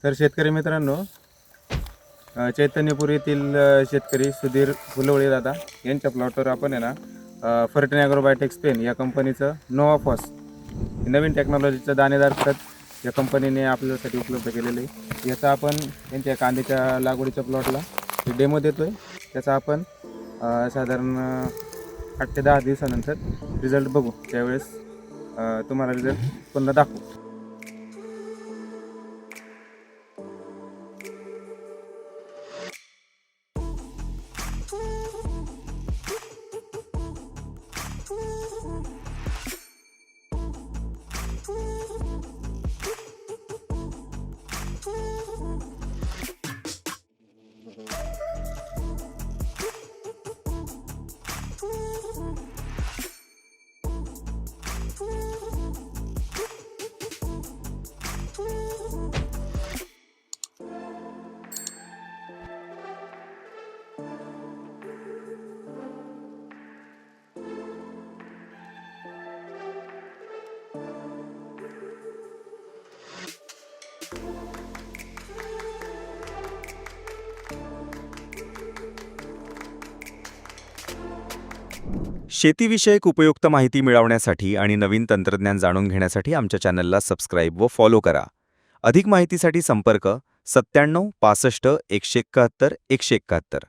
तर शेतकरी मित्रांनो, चैतन्यपूर येथील शेतकरी सुधीर फुलवळे दादा यांच्या प्लॉटवर आपण आहे ना फर्टिन ॲग्रोबायोटेक स्पेन या कंपनीचं नोवाफॉस नवीन टेक्नॉलॉजीचं दाणेदार खत या कंपनीने आपल्यासाठी उपलब्ध केलेलं आहे. याचा आपण त्यांच्या कांद्याच्या लागवडीच्या प्लॉटला डेमो देतो आहे. त्याचा आपण साधारण 8 ते 10 दिवसानंतर रिझल्ट बघू. त्यावेळेस तुम्हाला रिझल्ट पुन्हा दाखवू. शेतीविषयक उपयुक्त माहिती मिळवण्यासाठी आणि नवीन तंत्रज्ञान जाणून घेण्यासाठी आमच्या चॅनलला सबस्क्राईब व फॉलो करा. अधिक माहितीसाठी संपर्क 97 65 171 171.